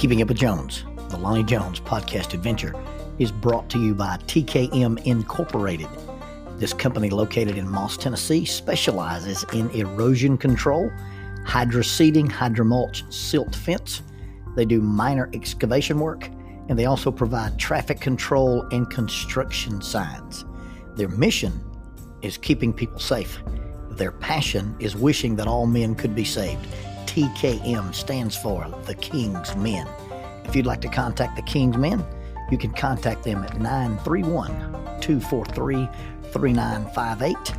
Keeping Up with Jones, the Lonnie Jones podcast adventure, is brought to you by TKM Incorporated. This company, located in Moss, Tennessee, specializes in erosion control, hydroseeding, hydromulch, silt fence. They do minor excavation work, and they also provide traffic control and construction signs. Their mission is keeping people safe. Their passion is wishing that all men could be saved. TKM stands for The King's Men. If you'd like to contact The King's Men, you can contact them at 931-243-3958,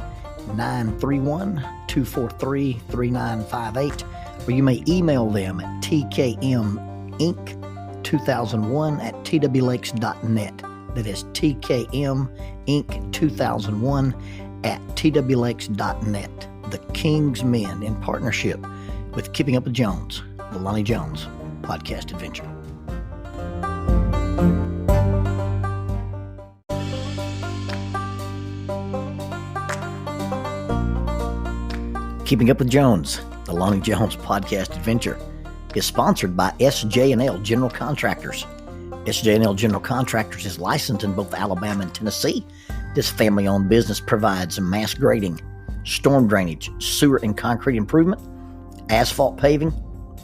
931-243-3958, or you may email them at tkminc2001@twlakes.net. That is tkminc2001@twlakes.net. The King's Men, in partnership with Keeping Up with Jones, the Lonnie Jones podcast adventure. Keeping Up with Jones, the Lonnie Jones podcast adventure, is sponsored by SJ&L General Contractors. SJ&L General Contractors is licensed in both Alabama and Tennessee. This family-owned business provides mass grading, storm drainage, sewer and concrete improvement, asphalt paving,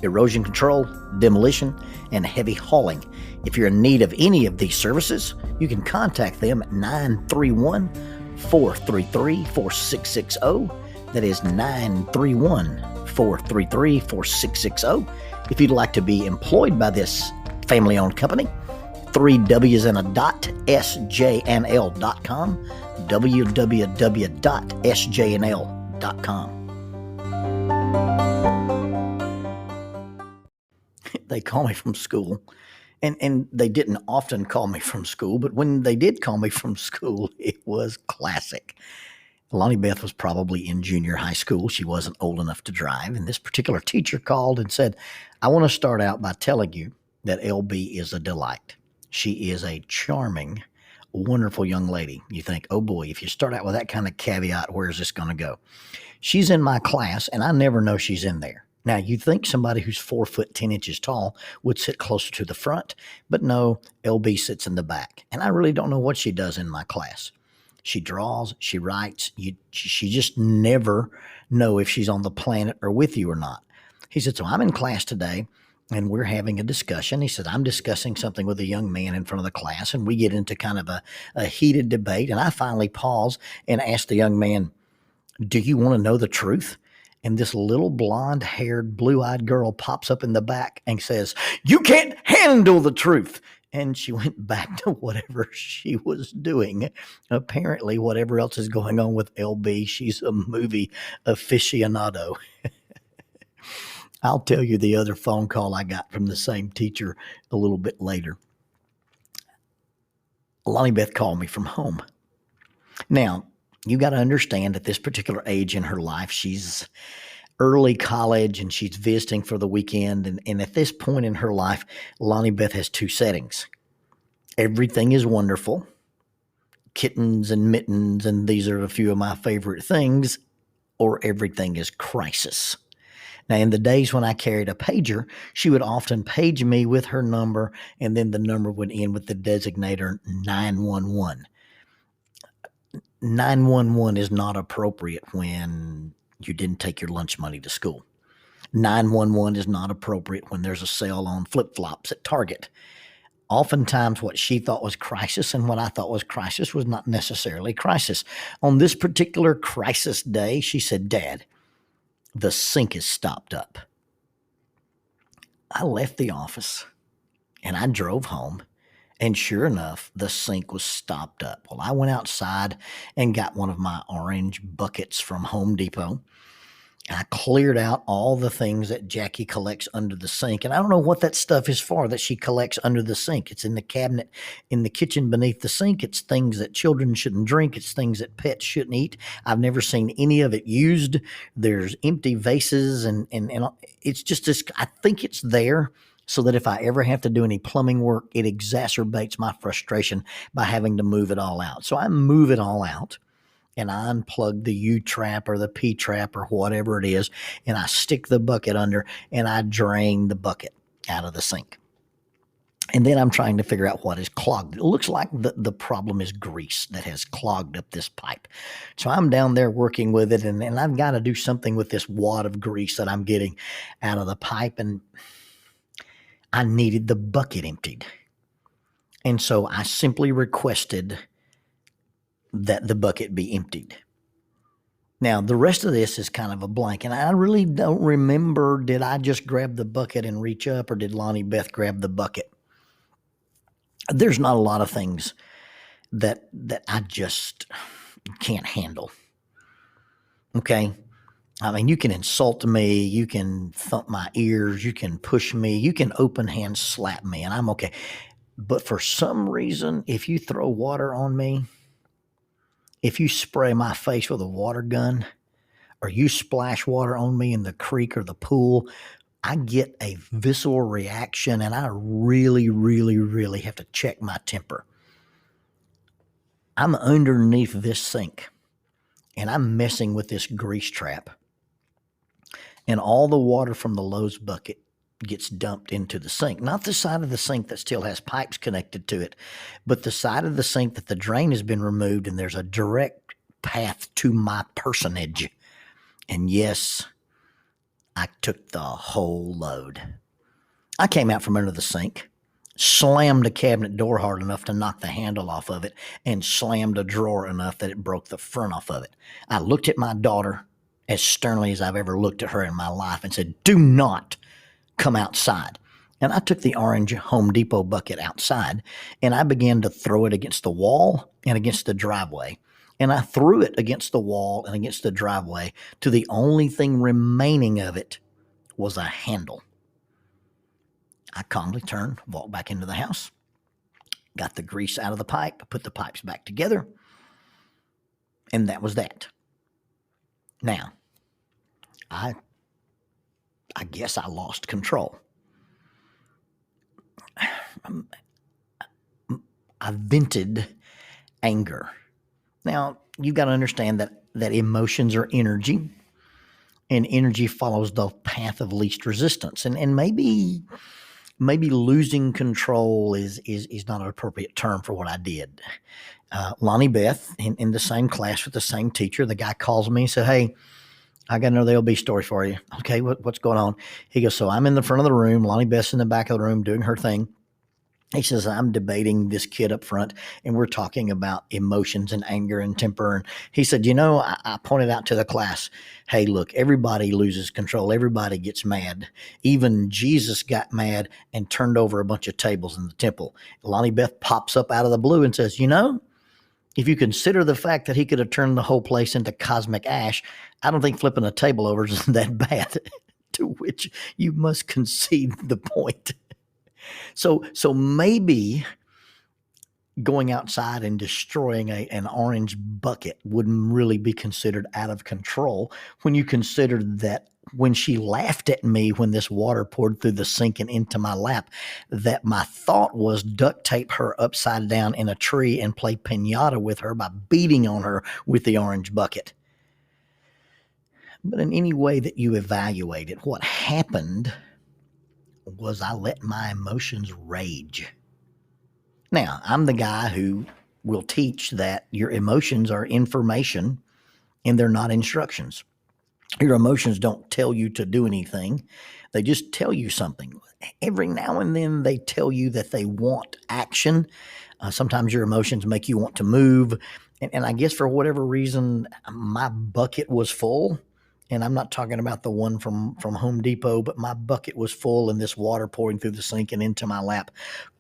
erosion control, demolition, and heavy hauling. If you're in need of any of these services, you can contact them at 931-433-4660. That is 931-433-4660. If you'd like to be employed by this family-owned company, 3 W's and a dot, sjnl.com, www.sjnl.com. They call me from school, and they didn't often call me from school, but when they did call me from school, it was classic. Lonnie Beth was probably in junior high school. She wasn't old enough to drive, and this particular teacher called and said, "I want to start out by telling you that LB is a delight. She is a charming, wonderful young lady." You think, oh boy, if you start out with that kind of caveat, where's this going to go? She's in my class, and I never know she's in there. Now, you'd think somebody who's 4 foot 10 inches tall would sit closer to the front, but no, LB sits in the back. And I really don't know what she does in my class. She draws, she writes. She just never know if she's on the planet or with you or not. He said, so I'm in class today, and we're having a discussion. He said, I'm discussing something with a young man in front of the class, and we get into kind of a heated debate. And I finally pause and ask the young man, do you want to know the truth? And this little blonde-haired, blue-eyed girl pops up in the back and says, you can't handle the truth. And she went back to whatever she was doing. Apparently, whatever else is going on with LB, she's a movie aficionado. I'll tell you the other phone call I got from the same teacher a little bit later. Lonnie Beth called me from home. Now, you got to understand at this particular age in her life, she's early college and she's visiting for the weekend. And at this point in her life, Lonnie Beth has 2 settings. Everything is wonderful. Kittens and mittens, and these are a few of my favorite things, or everything is crisis. Now, in the days when I carried a pager, she would often page me with her number, and then the number would end with the designator 911. 911 is not appropriate when you didn't take your lunch money to school. 911 is not appropriate when there's a sale on flip-flops at Target. Oftentimes what she thought was crisis and what I thought was crisis was not necessarily crisis. On this particular crisis day, she said, Dad, the sink is stopped up. I left the office and I drove home. And sure enough, the sink was stopped up. Well, I went outside and got one of my orange buckets from Home Depot. I cleared out all the things that Jackie collects under the sink. And I don't know what that stuff is for that she collects under the sink. It's in the cabinet in the kitchen beneath the sink. It's things that children shouldn't drink. It's things that pets shouldn't eat. I've never seen any of it used. There's empty vases and it's just this, I think it's there so that if I ever have to do any plumbing work, it exacerbates my frustration by having to move it all out. So I move it all out. And I unplug the U-trap or the P-trap or whatever it is, and I stick the bucket under, and I drain the bucket out of the sink. And then I'm trying to figure out what is clogged. It looks like the problem is grease that has clogged up this pipe. So I'm down there working with it, and I've got to do something with this wad of grease that I'm getting out of the pipe. And I needed the bucket emptied. And so I simply requested that the bucket be emptied. Now, the rest of this is kind of a blank, and I really don't remember, did I just grab the bucket and reach up, or did Lonnie Beth grab the bucket? There's not a lot of things that I just can't handle. Okay? I mean, you can insult me, you can thump my ears, you can push me, you can open hand slap me, and I'm okay. But for some reason, if you throw water on me, if you spray my face with a water gun, or you splash water on me in the creek or the pool, I get a visceral reaction, and I really, really, really have to check my temper. I'm underneath this sink, and I'm messing with this grease trap, and all the water from the Lowe's bucket gets dumped into the sink. Not the side of the sink that still has pipes connected to it, but the side of the sink that the drain has been removed, and there's a direct path to my personage. And yes, I took the whole load. I came out from under the sink, slammed the cabinet door hard enough to knock the handle off of it, and slammed a drawer enough that it broke the front off of it. I looked at my daughter as sternly as I've ever looked at her in my life and said, "Do not come outside." And I took the orange Home Depot bucket outside, and I began to throw it against the wall and against the driveway. And I threw it against the wall and against the driveway to the only thing remaining of it was a handle. I calmly turned, walked back into the house, got the grease out of the pipe, put the pipes back together, and that was that. Now, I guess I lost control. I vented anger. Now, you've got to understand that emotions are energy, and energy follows the path of least resistance. And maybe losing control is not an appropriate term for what I did. Lonnie Beth, in the same class with the same teacher, the guy calls me and said, "Hey, I got another LB story for you." Okay, what's going on? He goes, "So I'm in the front of the room. Lonnie Beth's in the back of the room doing her thing." He says, "I'm debating this kid up front, and we're talking about emotions and anger and temper." And he said, I pointed out to the class, "Hey, look, everybody loses control. Everybody gets mad. Even Jesus got mad and turned over a bunch of tables in the temple." Lonnie Beth pops up out of the blue and says, "If you consider the fact that he could have turned the whole place into cosmic ash, I don't think flipping a table over is that bad." To which you must concede the point. So maybe going outside and destroying an orange bucket wouldn't really be considered out of control when you consider that when she laughed at me when this water poured through the sink and into my lap, that my thought was duct tape her upside down in a tree and play piñata with her by beating on her with the orange bucket. But in any way that you evaluate it, what happened was I let my emotions rage. Now, I'm the guy who will teach that your emotions are information and they're not instructions. Your emotions don't tell you to do anything. They just tell you something. Every now and then they tell you that they want action. Sometimes your emotions make you want to move. And I guess for whatever reason, my bucket was full. And I'm not talking about the one from Home Depot, but my bucket was full, and this water pouring through the sink and into my lap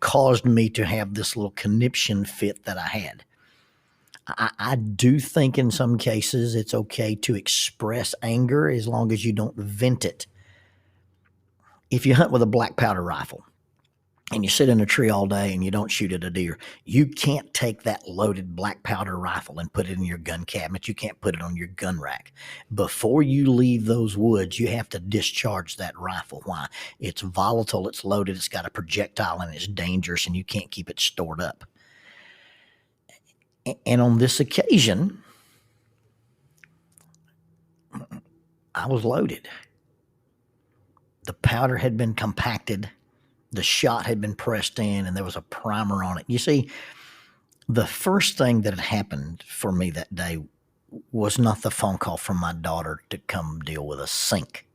caused me to have this little conniption fit that I had. I do think in some cases it's okay to express anger as long as you don't vent it. If you hunt with a black powder rifle and you sit in a tree all day and you don't shoot at a deer, you can't take that loaded black powder rifle and put it in your gun cabinet. You can't put it on your gun rack. Before you leave those woods, you have to discharge that rifle. Why? It's volatile, it's loaded, it's got a projectile, and it's dangerous, and you can't keep it stored up. And on this occasion, I was loaded. The powder had been compacted The shot had been pressed in and there was a primer on it. You see, the first thing that had happened for me that day was not the phone call from my daughter to come deal with a sink.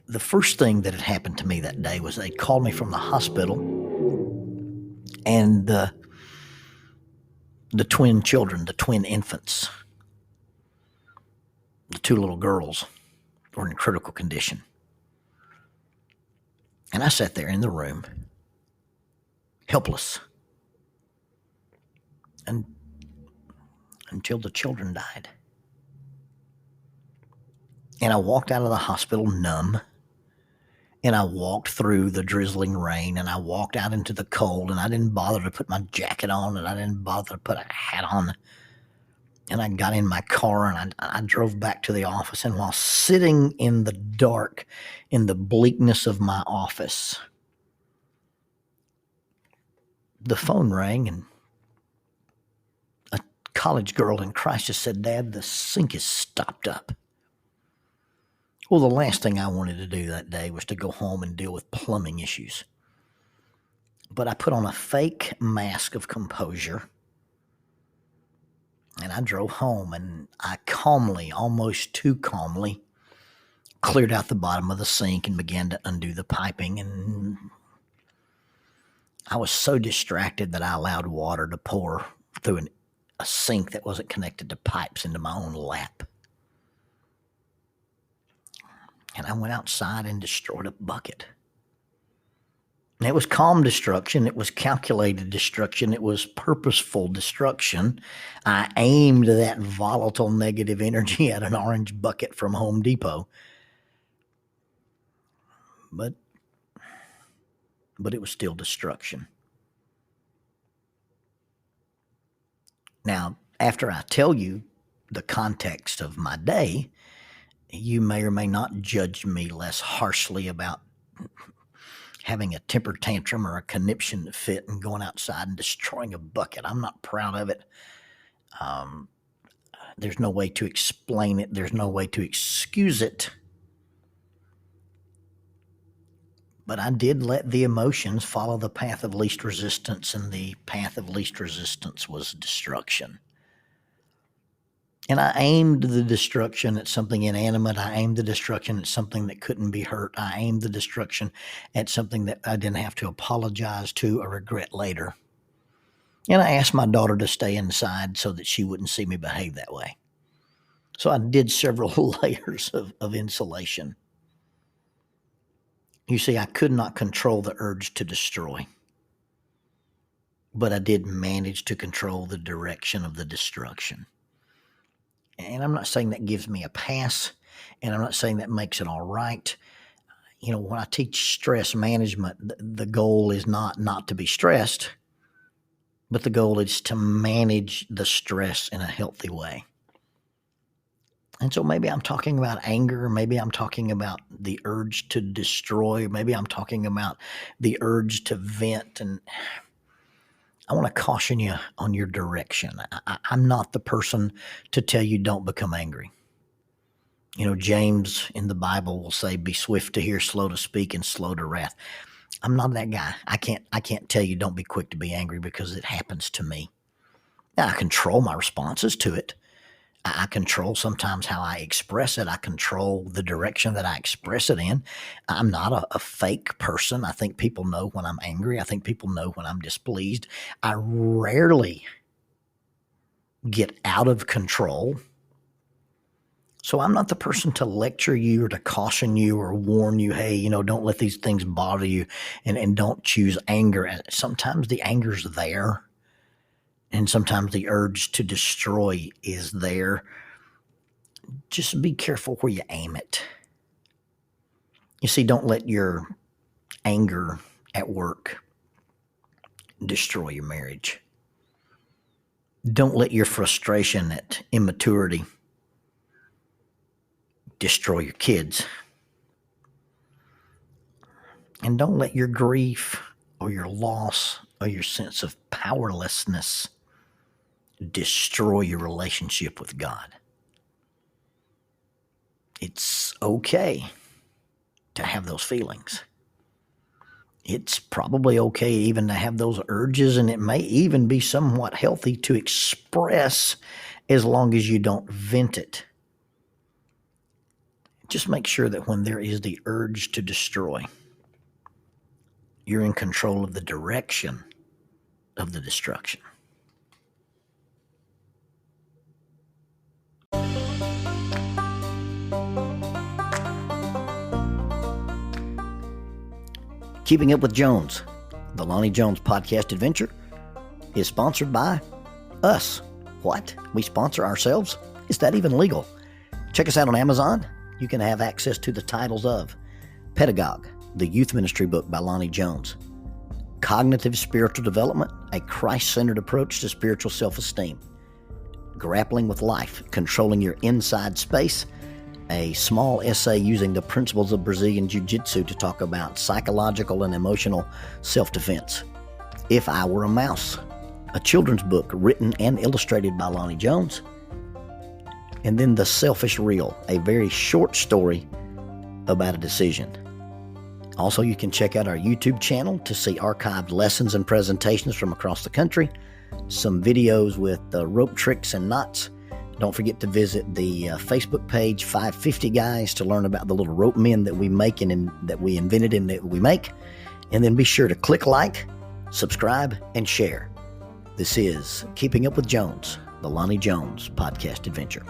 The first thing that had happened to me that day was they called me from the hospital, and the twin children, the twin infants, the two little girls were in critical condition. And I sat there in the room, helpless, and until the children died. And I walked out of the hospital numb, and I walked through the drizzling rain, and I walked out into the cold, and I didn't bother to put my jacket on, and I didn't bother to put a hat on. And I got in my car and I drove back to the office. And while sitting in the dark, in the bleakness of my office, the phone rang, and a college girl in Christ just said, "Dad, the sink is stopped up." Well, the last thing I wanted to do that day was to go home and deal with plumbing issues. But I put on a fake mask of composure, and I drove home, and I calmly, almost too calmly, cleared out the bottom of the sink and began to undo the piping. And I was so distracted that I allowed water to pour through a sink that wasn't connected to pipes into my own lap. And I went outside and destroyed a bucket. And it was calm destruction. It was calculated destruction. It was purposeful destruction. I aimed that volatile negative energy at an orange bucket from Home Depot. But it was still destruction. Now, after I tell you the context of my day, you may or may not judge me less harshly about having a temper tantrum or a conniption fit and going outside and destroying a bucket. I'm not proud of it. There's no way to explain it. There's no way to excuse it. But I did let the emotions follow the path of least resistance, and the path of least resistance was destruction. And I aimed the destruction at something inanimate. I aimed the destruction at something that couldn't be hurt. I aimed the destruction at something that I didn't have to apologize to or regret later. And I asked my daughter to stay inside so that she wouldn't see me behave that way. So I did several layers of insulation. You see, I could not control the urge to destroy, but I did manage to control the direction of the destruction. And I'm not saying that gives me a pass, and I'm not saying that makes it all right. You know, when I teach stress management, the goal is not to be stressed, but the goal is to manage the stress in a healthy way. And so maybe I'm talking about anger, maybe I'm talking about the urge to destroy, maybe I'm talking about the urge to vent, and I want to caution you on your direction. I'm not the person to tell you don't become angry. You know, James in the Bible will say, "Be swift to hear, slow to speak, and slow to wrath." I'm not that guy. I can't tell you don't be quick to be angry because it happens to me. Now, I control my responses to it. I control sometimes how I express it. I control the direction that I express it in. I'm not a fake person. I think people know when I'm angry. I think people know when I'm displeased. I rarely get out of control. So I'm not the person to lecture you or to caution you or warn you, hey, you know, don't let these things bother you, and don't choose anger. And sometimes the anger's there, and sometimes the urge to destroy is there. Just be careful where you aim it. You see, don't let your anger at work destroy your marriage. Don't let your frustration at immaturity destroy your kids. And don't let your grief or your loss or your sense of powerlessness destroy your relationship with God. It's okay to have those feelings. It's probably okay even to have those urges, and it may even be somewhat healthy to express as long as you don't vent it. Just make sure that when there is the urge to destroy, you're in control of the direction of the destruction. Keeping Up with Jones, the Lonnie Jones podcast adventure, is sponsored by us. What? We sponsor ourselves? Is that even legal? Check us out on Amazon. You can have access to the titles of Pedagogue, the youth ministry book by Lonnie Jones, Cognitive Spiritual Development, a Christ-centered approach to spiritual self-esteem, Grappling with Life, Controlling Your Inside Space, a small essay using the principles of Brazilian Jiu-Jitsu to talk about psychological and emotional self-defense, If I Were a Mouse, a children's book written and illustrated by Lonnie Jones, and then The Selfish Reel, a very short story about a decision. Also, you can check out our YouTube channel to see archived lessons and presentations from across the country, some videos with rope tricks and knots. Don't forget to visit the Facebook page 550 Guys to learn about the little rope men that we make and that we invented and that we make. And then be sure to click like, subscribe, and share. This is Keeping Up with Jones, the Lonnie Jones podcast adventure.